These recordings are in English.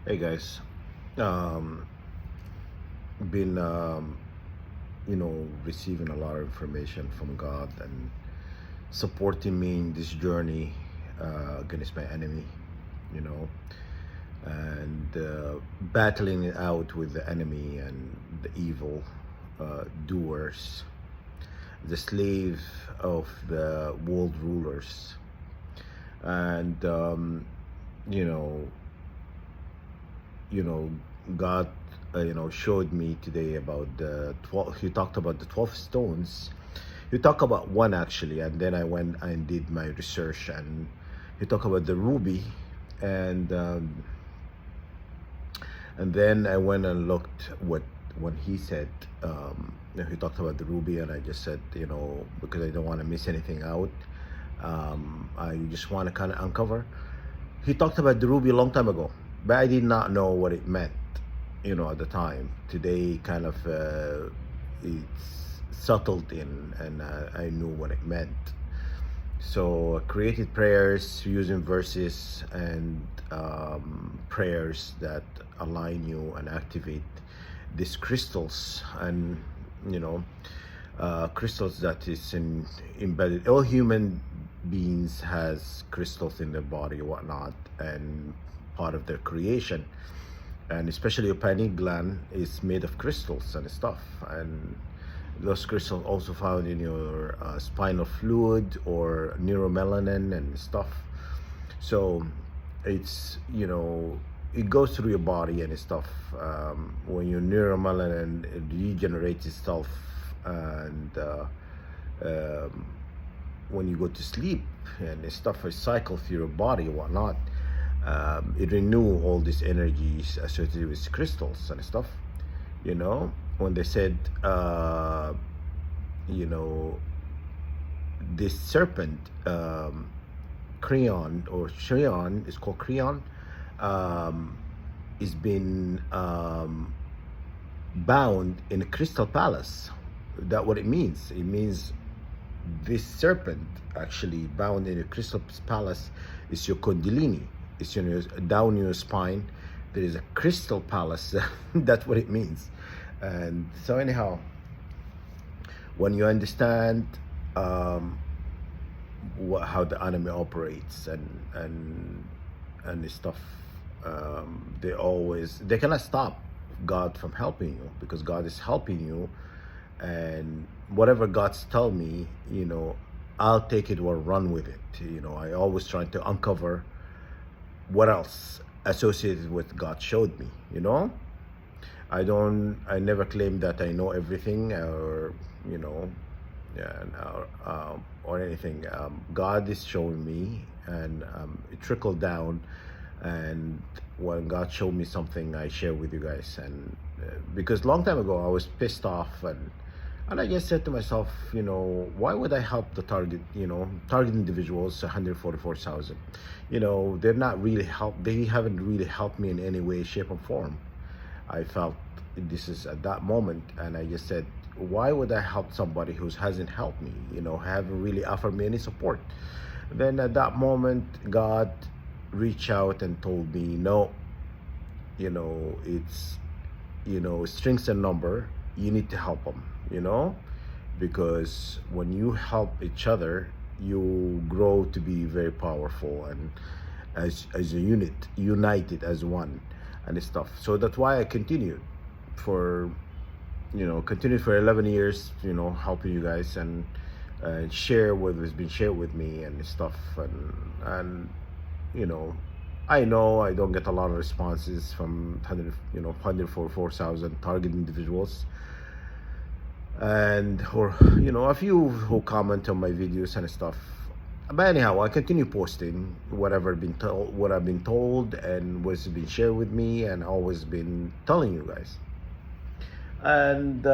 Hey guys, um, been receiving a lot of information from God and supporting me in this journey against my enemy, you know, and battling it out with the enemy and the evil doers, the slave of the world rulers, and you know, you know, God, showed me today about the 12. He talked about the 12 stones. He talked about one actually, and then I went and did my research, and he talked about the ruby, and and then I went and looked when he said. He talked about the ruby, and I just said, because I don't want to miss anything out. I just want to kind of uncover. He talked about the ruby a long time ago, but I did not know what it meant, at the time. Today, kind of, it's settled in, and I knew what it meant. So, created prayers using verses and prayers that align you and activate these crystals, and you know, crystals that is embedded. All human beings has crystals in their body, whatnot, and part of their creation. And especially your pineal gland is made of crystals and stuff. And those crystals also found in your spinal fluid or neuromelanin and stuff. So it's, it goes through your body and stuff. When your neuromelanin regenerates itself, and um, when you go to sleep and stuff recycle through your body and whatnot, it renew all these energies associated with crystals and stuff. When they said, you know, this serpent, Creon or Shrion, is called Creon, is been bound in a crystal palace. That what it means. It means this serpent actually bound in a crystal palace is your kundalini. It's down your spine. There is a crystal palace. That's what it means. And so anyhow, when you understand how the anime operates and this stuff, they cannot stop God from helping you, because God is helping you. And whatever God's tell me, I'll take it or run with it. I always try to uncover what else associated with God showed me. I never claim that I know everything, or yeah, or anything. God is showing me, and it trickled down. And when God showed me something, I share with you guys. And because long time ago I was pissed off, and I just said to myself, why would I help the target individuals, 144,000? They're not really they haven't really helped me in any way, shape, or form. I felt this is at that moment, and I just said, why would I help somebody who hasn't helped me, haven't really offered me any support? Then at that moment, God reached out and told me, no, it's, strength and number, you need to help them, because when you help each other, you grow to be very powerful, and as a unit, united as one and stuff. So that's why I continued for 11 years, helping you guys, and share what has been shared with me and stuff. And you know I know I don't get a lot of responses from 144,000 target individuals, and or a few who comment on my videos and stuff. But anyhow, I continue posting what I've been told and what's been shared with me, and always been telling you guys. And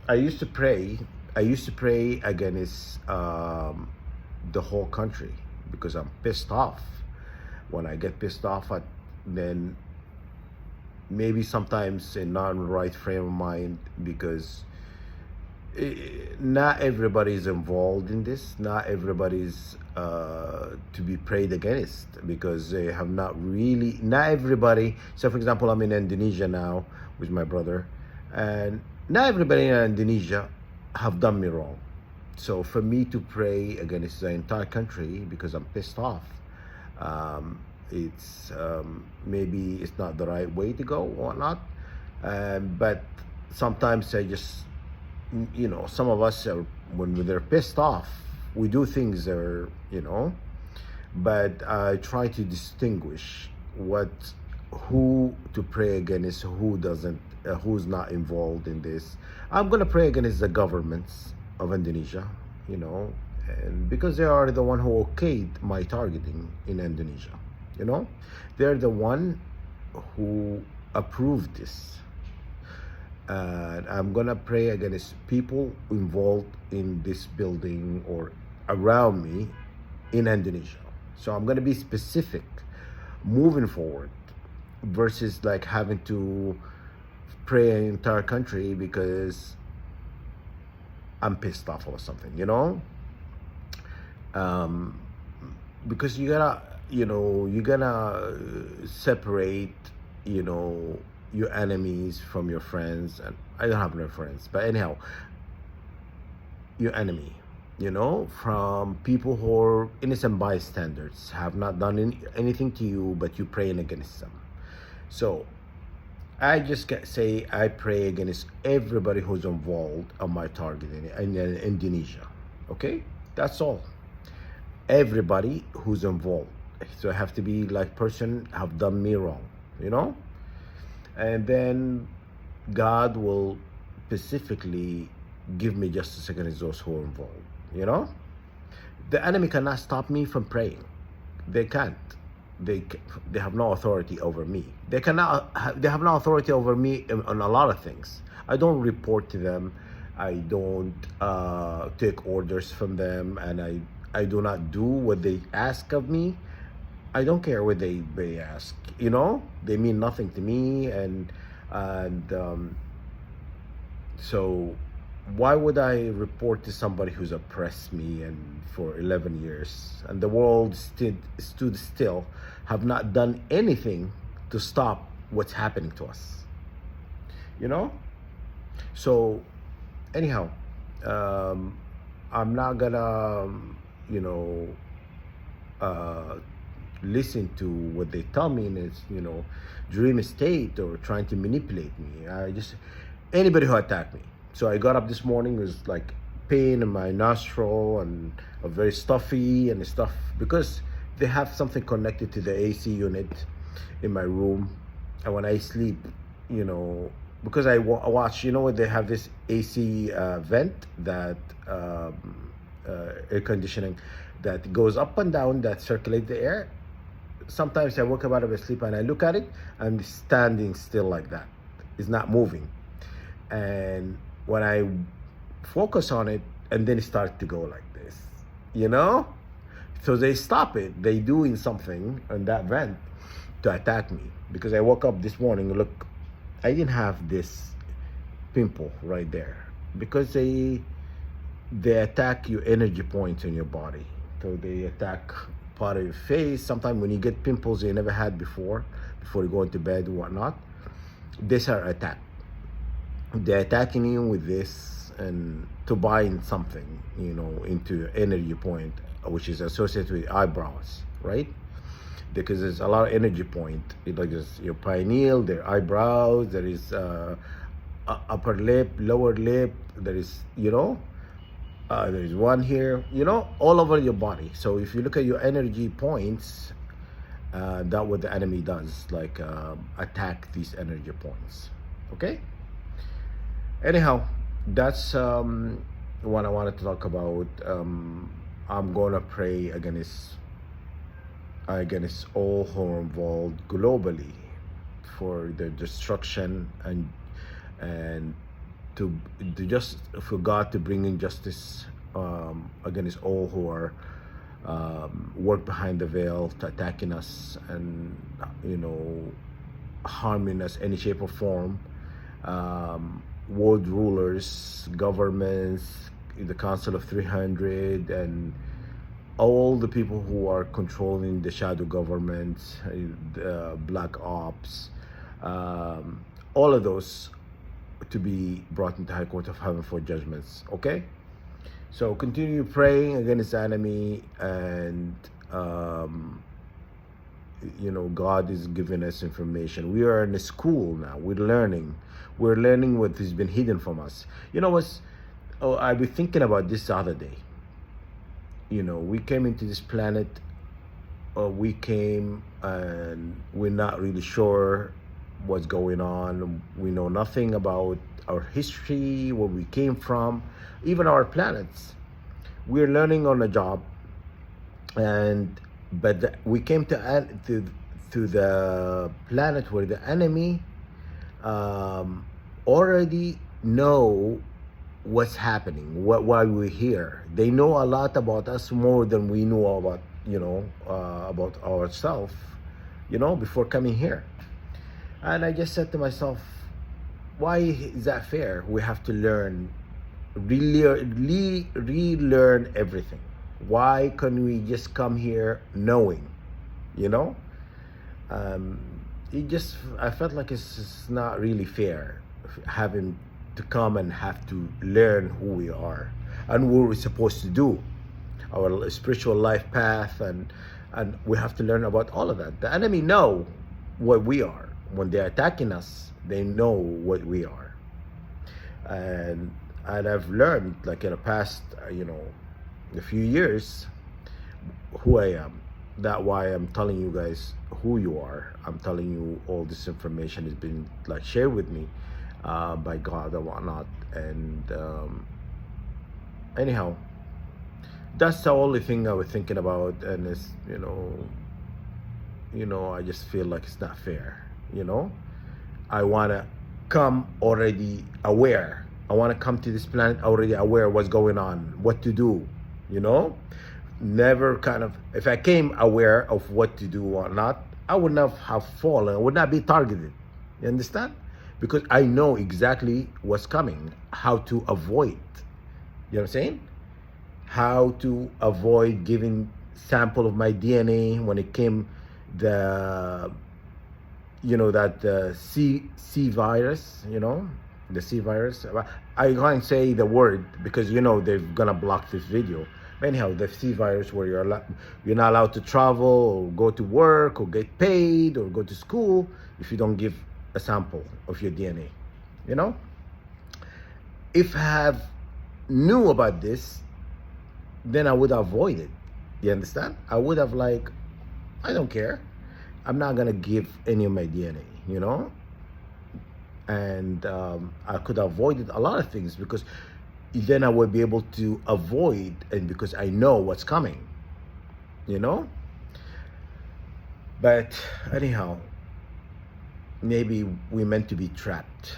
I used to pray. I used to pray against the whole country, because I'm pissed off. When I get pissed off, then maybe sometimes in non right frame of mind, because not everybody is involved in this. Not everybody's to be prayed against, because they have not really. Not everybody. So, for example, I'm in Indonesia now with my brother, and not everybody in Indonesia have done me wrong. So, for me to pray against the entire country because I'm pissed off, it's maybe it's not the right way to go or not. But sometimes I just, some of us are, when they're pissed off, we do things that are, but I try to distinguish who to pray against, who doesn't, who's not involved in this. I'm gonna pray against the governments of Indonesia, and because they are the one who okayed my targeting in Indonesia, they're the one who approved this. I'm gonna pray against people involved in this building or around me in Indonesia. So I'm gonna be specific moving forward versus like having to pray an entire country because I'm pissed off or something, because you gotta separate, your enemies from your friends. And I don't have no friends, but anyhow, your enemy, from people who are innocent bystanders, have not done anything to you, but you praying against them. So I just can say I pray against everybody who's involved on my target in Indonesia. Okay, that's all. Everybody who's involved. So I have to be like person have done me wrong, and then God will specifically give me justice against those who are involved. The enemy cannot stop me from praying. They can't. They have no authority over me. They have no authority over me on a lot of things. I don't report to them. I don't take orders from them, and I do not do what they ask of me. I don't care what they ask. They mean nothing to me, and so why would I report to somebody who's oppressed me and for 11 years, and the world stood still, have not done anything to stop what's happening to us? So anyhow, I'm not gonna listen to what they tell me in this, dream state, or trying to manipulate me. Anybody who attacked me. So I got up this morning, it was like pain in my nostril and very stuffy and stuff, because they have something connected to the AC unit in my room. And when I sleep, because I watch, they have this AC vent that air conditioning that goes up and down, that circulate the air. Sometimes I wake up out of sleep and I look at it, and it's standing still like that. It's not moving. And when I focus on it, and then it starts to go like this, So they stop it. They doing something on that vent to attack me, because I woke up this morning, look, I didn't have this pimple right there, because they attack your energy points in your body. So they attack part of your face. Sometimes when you get pimples you never had before you go into bed and whatnot, these are attacked. They're attacking you with this, and to bind something, into energy point, which is associated with eyebrows, right? Because there's a lot of energy point. Like there's your pineal, their eyebrows, there is upper lip, lower lip, there is, there's one here, all over your body. So if you look at your energy points, that's what the enemy does, like attack these energy points. Okay? Anyhow, that's what I wanted to talk about. I'm gonna pray against all who are involved globally for their destruction, and to just for God to bring in justice against all who are work behind the veil, to attacking us and harming us any shape or form. world rulers, governments, the Council of 300, and all the people who are controlling the shadow governments, black ops, all of those to be brought into High Court of Heaven for judgments. Okay, so continue praying against the enemy, and God is giving us information. We are in a school now. We're learning what has been hidden from us. I've been thinking about this the other day. We came into this planet, we came and we're not really sure what's going on. We know nothing about our history, where we came from, even our planets. We're learning on the job, but we came to the planet where the enemy already know what's happening, why we're here. They know a lot about us, more than we know about ourselves, before coming here. And I just said to myself, why is that fair? We have to relearn everything. Why can't we just come here knowing? I felt like it's just not really fair having to come and have to learn who we are and what we're supposed to do, our spiritual life path, and we have to learn about all of that. The enemy know what we are. When they're attacking us, they know what we are. And I've learned, like in the past, a few years, who I am. That's why I'm telling you guys who you are. I'm telling you all this information has been shared with me by God and whatnot. And anyhow, that's the only thing I was thinking about. And it's I just feel like it's not fair. I want to come already aware. I want to come to this planet already aware what's going on, what to do. Never if I came aware of what to do or not, I would not have fallen. I would not be targeted. You understand? Because I know exactly what's coming, how to avoid. You know what I'm saying? How to avoid giving sample of my DNA when it came that C virus, the C virus. I can't say the word because they're gonna block this video. But anyhow, the C virus, where you're not allowed to travel or go to work or get paid or go to school if you don't give a sample of your DNA. If I have knew about this, then I would avoid it. You understand? I would have I don't care. I'm not gonna give any of my DNA, and I could have avoided a lot of things, because then I would be able to avoid, and because I know what's coming, But anyhow, maybe we're meant to be trapped,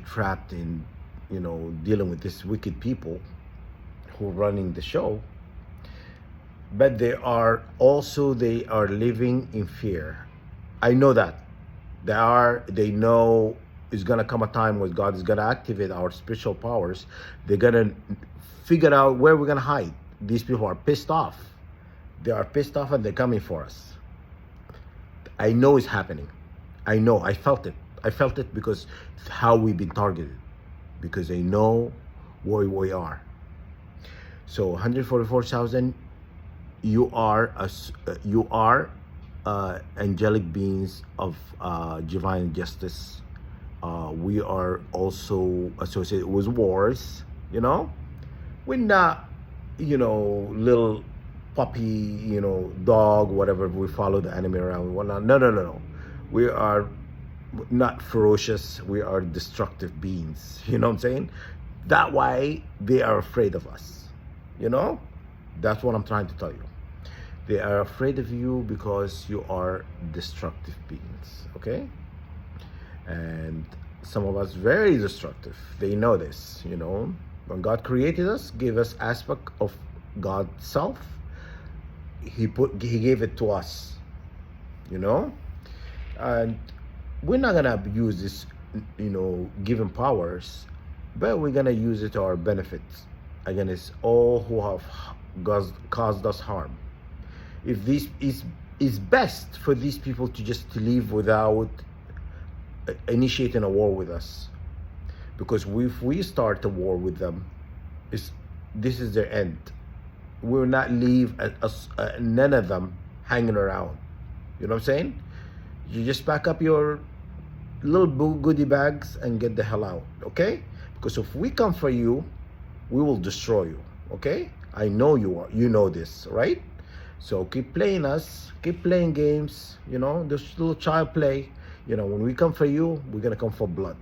trapped in, dealing with these wicked people who are running the show. But they are living in fear. I know that. They know it's gonna come a time when God is gonna activate our spiritual powers. They're gonna figure out where we're gonna hide. These people are pissed off. They are pissed off and they're coming for us. I know it's happening. I know, I felt it. I felt it because it's how we've been targeted. Because they know where we are. So 144,000, you are angelic beings of divine justice. We are also associated with wars. We're not little puppy, dog, whatever. We follow the enemy around. No. We are not ferocious. We are destructive beings. You know what I'm saying? That why they are afraid of us. That's what I'm trying to tell you. They are afraid of you because you are destructive beings, okay? And some of us very destructive. They know this, When God created us, gave us aspect of God's self, He gave it to us, And we're not gonna abuse this given powers, but we're gonna use it to our benefits against all who have caused us harm. If this is best for these people to just leave without initiating a war with us, because if we start a war with them, this is their end. We'll not leave none of them hanging around. You know what I'm saying? You just pack up your little goodie bags and get the hell out, okay? Because if we come for you, we will destroy you, okay? I know you know this, right? So keep playing us, keep playing games, this little child play. When we come for you, we're gonna come for blood.